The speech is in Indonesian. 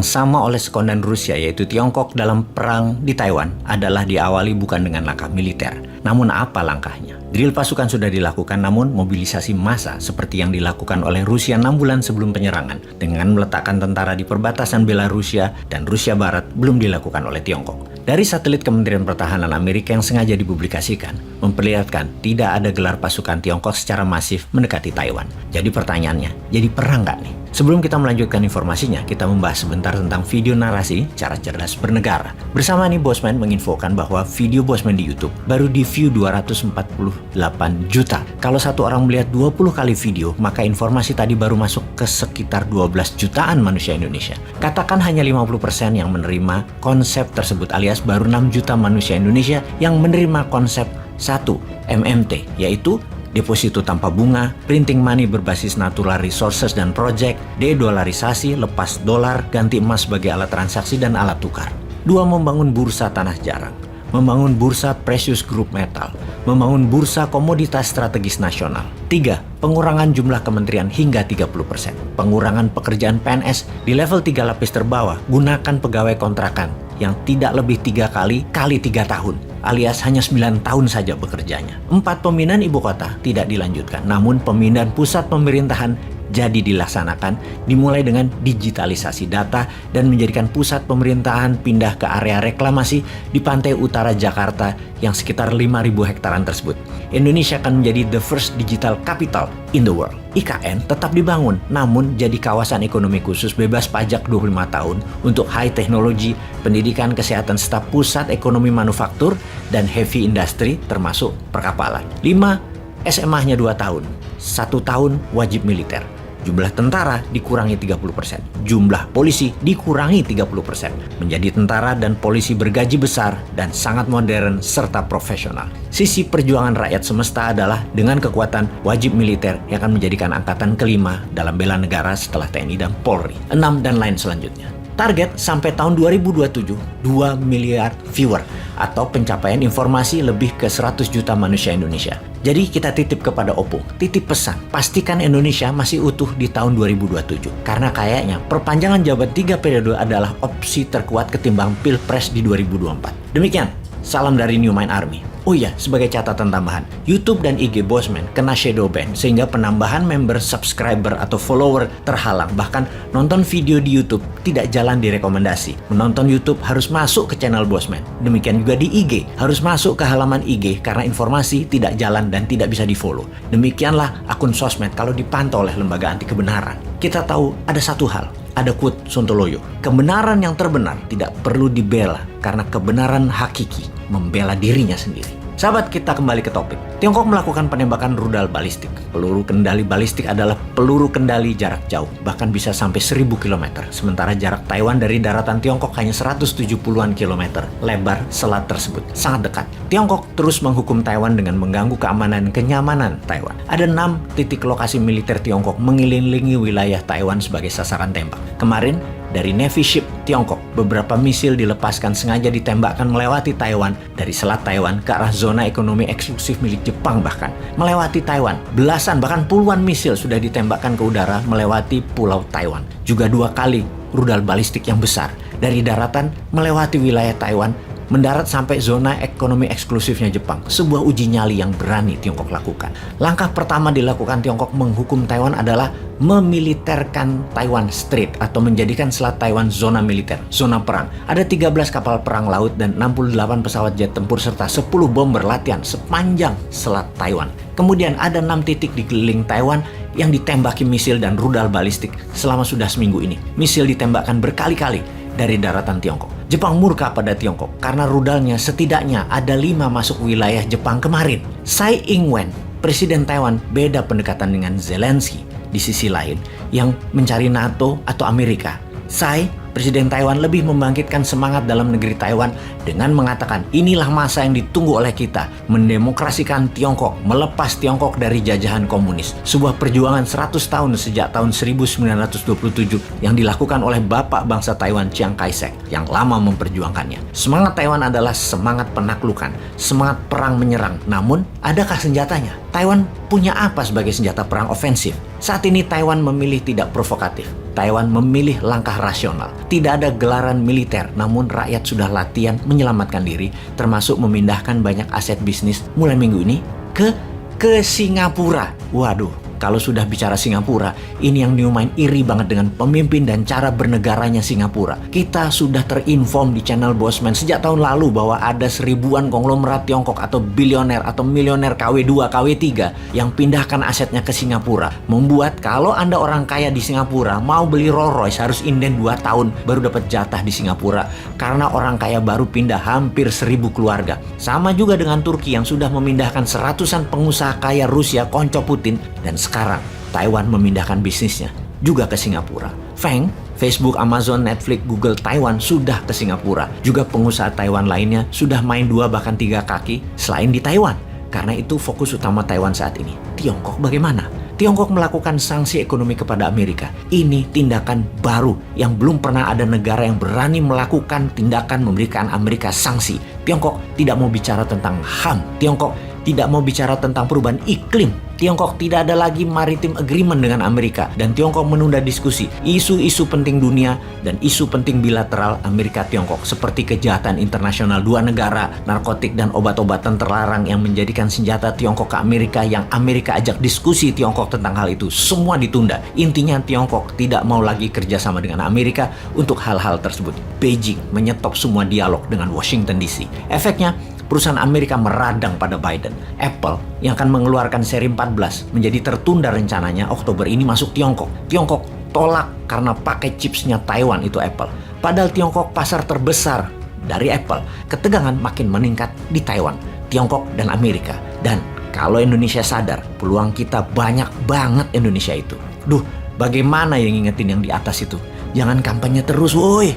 sama oleh sekonden Rusia yaitu Tiongkok dalam perang di Taiwan adalah diawali bukan dengan langkah militer. Namun apa langkahnya? Drill pasukan sudah dilakukan, namun mobilisasi massa seperti yang dilakukan oleh Rusia 6 bulan sebelum penyerangan dengan meletakkan tentara di perbatasan Belarusia dan Rusia Barat belum dilakukan oleh Tiongkok. Dari satelit Kementerian Pertahanan Amerika yang sengaja dipublikasikan, memperlihatkan tidak ada gelar pasukan Tiongkok secara masif mendekati Taiwan. Jadi pertanyaannya, jadi perang nggak nih? Sebelum kita melanjutkan informasinya, kita membahas sebentar tentang video narasi cara cerdas bernegara. Bersama nih Bosman menginfokan bahwa video Bosman di YouTube baru di view 248 juta. Kalau satu orang melihat 20 kali video, maka informasi tadi baru masuk ke sekitar 12 jutaan manusia Indonesia. Katakan hanya 50% yang menerima konsep tersebut, alias baru 6 juta manusia Indonesia yang menerima konsep 1 MMT, yaitu deposito tanpa bunga, printing money berbasis natural resources dan project, de-dolarisasi, lepas dolar, ganti emas sebagai alat transaksi dan alat tukar. 2. Membangun bursa tanah jarang, membangun bursa precious group metal, membangun bursa komoditas strategis nasional. 3. Pengurangan jumlah kementerian hingga 30%. Pengurangan pekerjaan PNS di level 3 lapis terbawah, gunakan pegawai kontrakan yang tidak lebih 3 kali 3 tahun, alias hanya 9 tahun saja bekerjanya. 4. Pemindahan ibu kota tidak dilanjutkan, namun pemindahan pusat pemerintahan jadi dilaksanakan, dimulai dengan digitalisasi data dan menjadikan pusat pemerintahan pindah ke area reklamasi di pantai utara Jakarta yang sekitar 5.000 hektaran tersebut. Indonesia akan menjadi the first digital capital in the world. IKN tetap dibangun, namun jadi kawasan ekonomi khusus bebas pajak 25 tahun untuk high technology, pendidikan, kesehatan, serta pusat ekonomi manufaktur dan heavy industry termasuk perkapalan. 5. SMA-nya 2 tahun, 1 tahun wajib militer. Jumlah tentara dikurangi 30%, jumlah polisi dikurangi 30%, menjadi tentara dan polisi bergaji besar dan sangat modern serta profesional. Sisi perjuangan rakyat semesta adalah dengan kekuatan wajib militer yang akan menjadikan angkatan kelima dalam bela negara setelah TNI dan Polri. 6 dan lain selanjutnya. Target sampai tahun 2027, 2 miliar viewer atau pencapaian informasi lebih ke 100 juta manusia Indonesia. Jadi kita titip kepada Oppo, titip pesan, pastikan Indonesia masih utuh di tahun 2027. Karena kayaknya perpanjangan jabat 3 periode adalah opsi terkuat ketimbang Pilpres di 2024. Demikian, salam dari New Mind Army. Oh iya, sebagai catatan tambahan, YouTube dan IG Bosman kena shadow ban sehingga penambahan member, subscriber, atau follower terhalang. Bahkan nonton video di YouTube tidak jalan di rekomendasi. Menonton YouTube harus masuk ke channel Bosman. Demikian juga di IG, harus masuk ke halaman IG karena informasi tidak jalan dan tidak bisa di-follow. Demikianlah akun sosmed kalau dipantau oleh lembaga anti kebenaran. Kita tahu ada satu hal, ada quote Sontoloyo, kebenaran yang terbenar tidak perlu dibela karena kebenaran hakiki membela dirinya sendiri. Sahabat, kita kembali ke topik. Tiongkok melakukan penembakan rudal balistik. Peluru kendali balistik adalah peluru kendali jarak jauh, bahkan bisa sampai 1000 km. Sementara jarak Taiwan dari daratan Tiongkok hanya 170-an kilometer. Lebar selat tersebut sangat dekat. Tiongkok terus menghukum Taiwan dengan mengganggu keamanan dan kenyamanan Taiwan. Ada 6 titik lokasi militer Tiongkok mengelilingi wilayah Taiwan sebagai sasaran tembak. Kemarin, dari Navy Ship Tiongkok, beberapa misil dilepaskan sengaja ditembakkan melewati Taiwan dari selat Taiwan ke arah zona ekonomi eksklusif milik Jepang, bahkan melewati Taiwan. Belasan bahkan puluhan misil sudah ditembakkan ke udara melewati pulau Taiwan. Juga 2 kali rudal balistik yang besar dari daratan melewati wilayah Taiwan mendarat sampai zona ekonomi eksklusifnya Jepang. Sebuah uji nyali yang berani Tiongkok lakukan. Langkah pertama dilakukan Tiongkok menghukum Taiwan adalah memiliterkan Taiwan Strait atau menjadikan selat Taiwan zona militer, zona perang. Ada 13 kapal perang laut dan 68 pesawat jet tempur serta 10 bomber latihan sepanjang selat Taiwan. Kemudian ada 6 titik di keliling Taiwan yang ditembaki misil dan rudal balistik selama sudah seminggu ini. Misil ditembakkan berkali-kali dari daratan Tiongkok. Jepang murka pada Tiongkok karena rudalnya setidaknya ada 5 masuk wilayah Jepang kemarin. Tsai Ing-wen, Presiden Taiwan, beda pendekatan dengan Zelensky di sisi lain yang mencari NATO atau Amerika. Tsai, Presiden Taiwan, lebih membangkitkan semangat dalam negeri Taiwan dengan mengatakan inilah masa yang ditunggu oleh kita, mendemokrasikan Tiongkok, melepas Tiongkok dari jajahan komunis. Sebuah perjuangan 100 tahun sejak tahun 1927 yang dilakukan oleh bapak bangsa Taiwan Chiang Kai-shek yang lama memperjuangkannya. Semangat Taiwan adalah semangat penaklukan, semangat perang menyerang. Namun, adakah senjatanya? Taiwan punya apa sebagai senjata perang ofensif? Saat ini Taiwan memilih tidak provokatif. Taiwan memilih langkah rasional. Tidak ada gelaran militer, namun rakyat sudah latihan menyelamatkan diri, termasuk memindahkan banyak aset bisnis mulai minggu ini ke Singapura. Waduh. Kalau sudah bicara Singapura, ini yang New Mind iri banget dengan pemimpin dan cara bernegaranya Singapura. Kita sudah terinform di channel Bosman sejak tahun lalu bahwa ada seribuan konglomerat Tiongkok atau bilioner atau milioner KW2, KW3 yang pindahkan asetnya ke Singapura. Membuat kalau Anda orang kaya di Singapura mau beli Rolls Royce harus inden 2 tahun baru dapat jatah di Singapura. Karena orang kaya baru pindah hampir 1.000 keluarga. Sama juga dengan Turki yang sudah memindahkan seratusan pengusaha kaya Rusia konco Putin. Dan sekarang Taiwan memindahkan bisnisnya juga ke Singapura. Feng, Facebook, Amazon, Netflix, Google Taiwan sudah ke Singapura. Juga pengusaha Taiwan lainnya sudah main 2 bahkan 3 kaki selain di Taiwan. Karena itu fokus utama Taiwan saat ini. Tiongkok bagaimana? Tiongkok melakukan sanksi ekonomi kepada Amerika. Ini tindakan baru yang belum pernah ada negara yang berani melakukan tindakan memberikan Amerika sanksi. Tiongkok tidak mau bicara tentang HAM. Tiongkok tidak mau bicara tentang perubahan iklim. Tiongkok tidak ada lagi maritim agreement dengan Amerika. Dan Tiongkok menunda diskusi isu-isu penting dunia dan isu penting bilateral Amerika-Tiongkok. Seperti kejahatan internasional 2 negara, narkotik dan obat-obatan terlarang yang menjadikan senjata Tiongkok ke Amerika, yang Amerika ajak diskusi Tiongkok tentang hal itu. Semua ditunda. Intinya Tiongkok tidak mau lagi kerjasama dengan Amerika untuk hal-hal tersebut. Beijing menyetop semua dialog dengan Washington DC. Efeknya, perusahaan Amerika meradang pada Biden. Apple yang akan mengeluarkan seri 14 menjadi tertunda rencananya Oktober ini masuk Tiongkok. Tiongkok tolak karena pakai chipsnya Taiwan itu Apple. Padahal Tiongkok pasar terbesar dari Apple. Ketegangan makin meningkat di Taiwan, Tiongkok dan Amerika. Dan kalau Indonesia sadar, peluang kita banyak banget Indonesia itu. Duh, bagaimana yang ngingetin yang di atas itu? Jangan kampanye terus, woi.